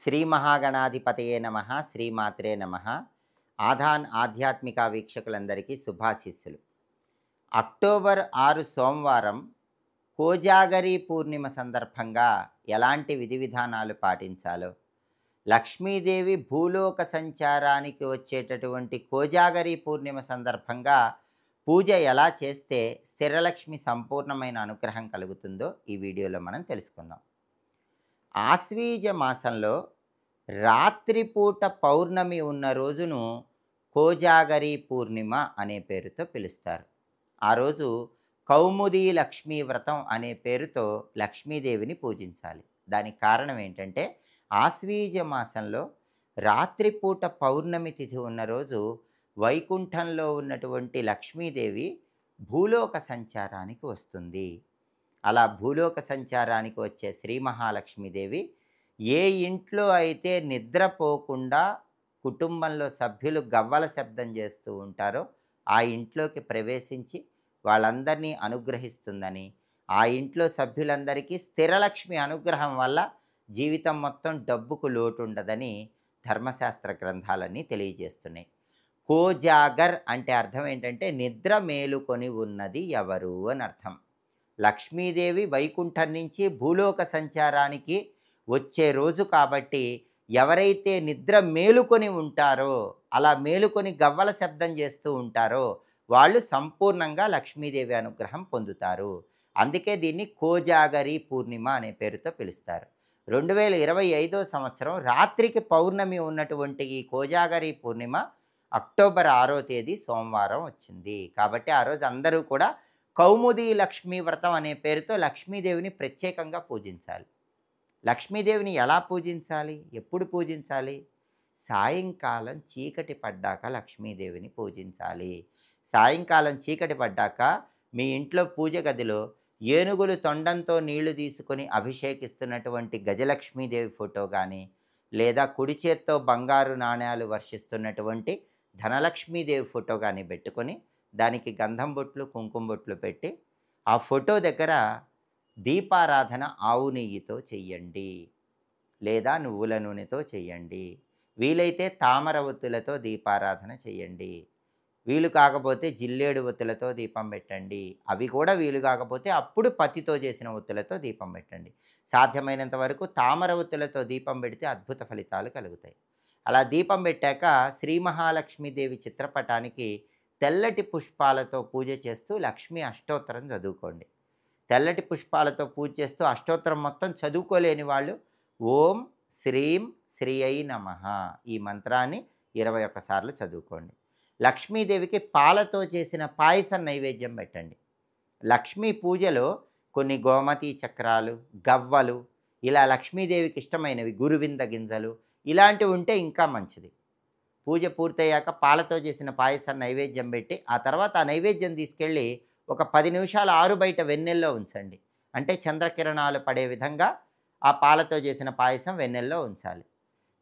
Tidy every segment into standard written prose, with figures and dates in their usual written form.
శ్రీ మహాగణాధిపతయే నమః, శ్రీమాత్రే నమః. ఆధాన్ ఆధ్యాత్మిక వీక్షకులందరికీ శుభాశీస్సులు. అక్టోబర్ 6 సోమవారం కోజాగరి పూర్ణిమ సందర్భంగా ఎలాంటి విధి విధానాలు పాటించాలో, లక్ష్మీదేవి భూలోక సంచారానికి వచ్చేటటువంటి కోజాగరి పూర్ణిమ సందర్భంగా పూజ ఎలా చేస్తే స్థిరలక్ష్మి సంపూర్ణమైన అనుగ్రహం కలుగుతుందో ఈ వీడియోలో మనం తెలుసుకుందాం. ఆశ్వీజ మాసంలో రాత్రిపూట పౌర్ణమి ఉన్న రోజును కోజాగరి పూర్ణిమ అనే పేరుతో పిలుస్తారు. ఆ రోజు కౌముది లక్ష్మీ వ్రతం అనే పేరుతో లక్ష్మీదేవిని పూజించాలి. దానికి కారణం ఏంటంటే, ఆశ్వీజ మాసంలో రాత్రిపూట పౌర్ణమి తిథి ఉన్న రోజు వైకుంఠంలో ఉన్నటువంటి లక్ష్మీదేవి భూలోక సంచారానికి వస్తుంది. అలా భూలోక సంచారానికి వచ్చే శ్రీ మహాలక్ష్మీదేవి ఏ ఇంట్లో అయితే నిద్రపోకుండా కుటుంబంలో సభ్యులు గవ్వల శబ్దం చేస్తూ ఉంటారో ఆ ఇంట్లోకి ప్రవేశించి వాళ్ళందరినీ అనుగ్రహిస్తుందని, ఆ ఇంట్లో సభ్యులందరికీ స్థిరలక్ష్మి అనుగ్రహం వల్ల జీవితం మొత్తం డబ్బుకు లోటు ఉండదని ధర్మశాస్త్ర గ్రంథాలన్నీ తెలియజేస్తున్నాయి. కోజాగర్ అంటే అర్థం ఏంటంటే నిద్ర మేలుకొని ఉన్నది ఎవరు అని అర్థం. లక్ష్మీదేవి వైకుంఠం నుంచి భూలోక సంచారానికి వచ్చే రోజు కాబట్టి ఎవరైతే నిద్ర మేలుకొని ఉంటారో, అలా మేలుకొని గవ్వల శబ్దం చేస్తూ ఉంటారో వాళ్ళు సంపూర్ణంగా లక్ష్మీదేవి అనుగ్రహం పొందుతారు. అందుకే దీన్ని కోజాగరి పూర్ణిమ అనే పేరుతో పిలుస్తారు. 2025 సంవత్సరం రాత్రికి పౌర్ణమి ఉన్నటువంటి ఈ కోజాగరి పూర్ణిమ అక్టోబర్ 6వ తేదీ సోమవారం వచ్చింది. కాబట్టి ఆ రోజు అందరూ కూడా కౌముది లక్ష్మీ వ్రతం అనే పేరుతో లక్ష్మీదేవిని ప్రత్యేకంగా పూజించాలి. లక్ష్మీదేవిని ఎలా పూజించాలి, ఎప్పుడు పూజించాలి? సాయంకాలం చీకటి పడ్డాక లక్ష్మీదేవిని పూజించాలి. సాయంకాలం చీకటి పడ్డాక మీ ఇంట్లో పూజ గదిలో ఏనుగులు తొండంతో నీళ్లు తీసుకొని అభిషేకిస్తున్నటువంటి గజలక్ష్మీదేవి ఫోటో కానీ, లేదా కుడి చేత్తో బంగారు నాణ్యాలు వర్షిస్తున్నటువంటి ధనలక్ష్మీదేవి ఫోటో కానీ పెట్టుకొని దానికి గంధం బొట్లు, కుంకుమ బొట్లు పెట్టి ఆ ఫోటో దగ్గర దీపారాధన ఆవు నెయ్యితో చెయ్యండి, లేదా నువ్వుల నూనెతో చెయ్యండి. వీలైతే తామర ఒత్తులతో దీపారాధన చెయ్యండి. వీలు కాకపోతే జిల్లేడు ఒత్తులతో దీపం పెట్టండి. అవి కూడా వీలు కాకపోతే అప్పుడు పత్తితో చేసిన ఒత్తులతో దీపం పెట్టండి. సాధ్యమైనంత వరకు తామర ఒత్తులతో దీపం పెడితే అద్భుత ఫలితాలు కలుగుతాయి. అలా దీపం పెట్టాక శ్రీ మహాలక్ష్మీదేవి చిత్రపటానికి తెల్లటి పుష్పాలతో పూజ చేస్తూ లక్ష్మీ అష్టోత్తరం చదువుకోండి. తెల్లటి పుష్పాలతో పూజ చేస్తూ అష్టోత్తరం మొత్తం చదువుకోలేని వాళ్ళు ఓం శ్రీం శ్రీ అయి నమః ఈ మంత్రాన్ని 21 సార్లు చదువుకోండి. లక్ష్మీదేవికి పాలతో చేసిన పాయసం నైవేద్యం పెట్టండి. లక్ష్మీ పూజలో కొన్ని గోమతి చక్రాలు, గవ్వలు, ఇలా లక్ష్మీదేవికి ఇష్టమైనవి గురువింద గింజలు ఇలాంటివి ఉంటే ఇంకా మంచిది. పూజ పూర్తయ్యాక పాలతో చేసిన పాయసం నైవేద్యం పెట్టి ఆ తర్వాత ఆ నైవేద్యం తీసుకెళ్ళి ఒక 10 నిమిషాలు ఆరు బయట వెన్నెల్లో ఉంచండి. అంటే చంద్రకిరణాలు పడే విధంగా ఆ పాలతో చేసిన పాయసం వెన్నెల్లో ఉంచాలి.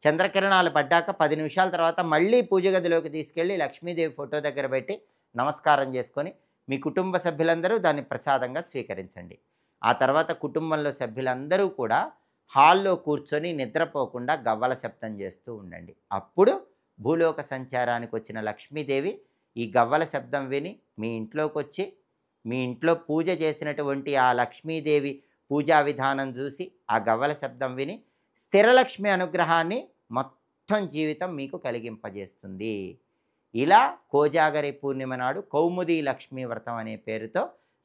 చంద్రకిరణాలు పడ్డాక 10 నిమిషాల తర్వాత మళ్ళీ పూజ గదిలోకి తీసుకెళ్ళి లక్ష్మీదేవి ఫోటో దగ్గర పెట్టి నమస్కారం చేసుకొని మీ కుటుంబ సభ్యులందరూ దాన్ని ప్రసాదంగా స్వీకరించండి. ఆ తర్వాత కుటుంబంలో సభ్యులందరూ కూడా హాల్లో కూర్చొని నిద్రపోకుండా గవ్వల శబ్దం చేస్తూ ఉండండి. అప్పుడు భూలోక సంచారానికి వచ్చిన లక్ష్మీదేవి ఈ గవ్వల శబ్దం విని మీ ఇంట్లోకి వచ్చి మీ ఇంట్లో పూజ చేసినటువంటి ఆ లక్ష్మీదేవి పూజా విధానం చూసి ఆ గవ్వల శబ్దం విని స్థిరలక్ష్మి అనుగ్రహాన్ని మొత్తం జీవితం మీకు కలిగింపజేస్తుంది. ఇలా కోజాగరి పూర్ణిమ నాడు కౌముది లక్ష్మీ వ్రతం అనే పేరుతో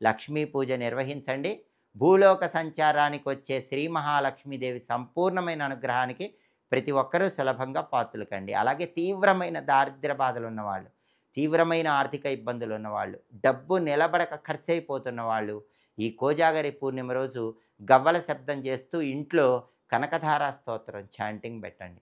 లక్ష్మీ పూజ నిర్వహించండి. భూలోక సంచారానికి వచ్చే శ్రీ మహాలక్ష్మీదేవి సంపూర్ణమైన అనుగ్రహానికి ప్రతి ఒక్కరూ సులభంగా పాత్రలు కండి. అలాగే తీవ్రమైన దారిద్ర్య బాధలు ఉన్నవాళ్ళు, తీవ్రమైన ఆర్థిక ఇబ్బందులు ఉన్నవాళ్ళు, డబ్బు నిలబడక ఖర్చయిపోతున్న వాళ్ళు ఈ కోజాగరి పూర్ణిమ రోజు గవ్వల శబ్దం చేస్తూ ఇంట్లో కనకధారా స్తోత్రం చాంటింగ్ పెట్టండి.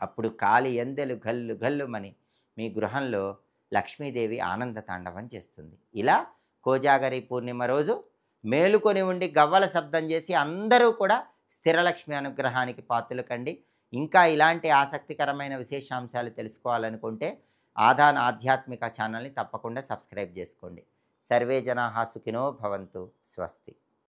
అప్పుడు కాలి ఎందెలు గల్లు గల్లుమని మీ గృహంలో లక్ష్మీదేవి ఆనంద తాండవం చేస్తుంది. ఇలా కోజాగరి పూర్ణిమ రోజు మేలుకొని ఉండి గవ్వల శబ్దం చేసి అందరూ కూడా స్థిరలక్ష్మి అనుగ్రహానికి పాత్రలు కండి. ఇంకా ఇలాంటి ఆసక్తికరమైన విశేషాంశాలు తెలుసుకోవాలనుకుంటే ఆధాన్ ఆధ్యాత్మిక ఛానల్ని తప్పకుండా సబ్స్క్రైబ్ చేసుకోండి. సర్వే జనాః సుఖినో భవంతు. స్వస్తి.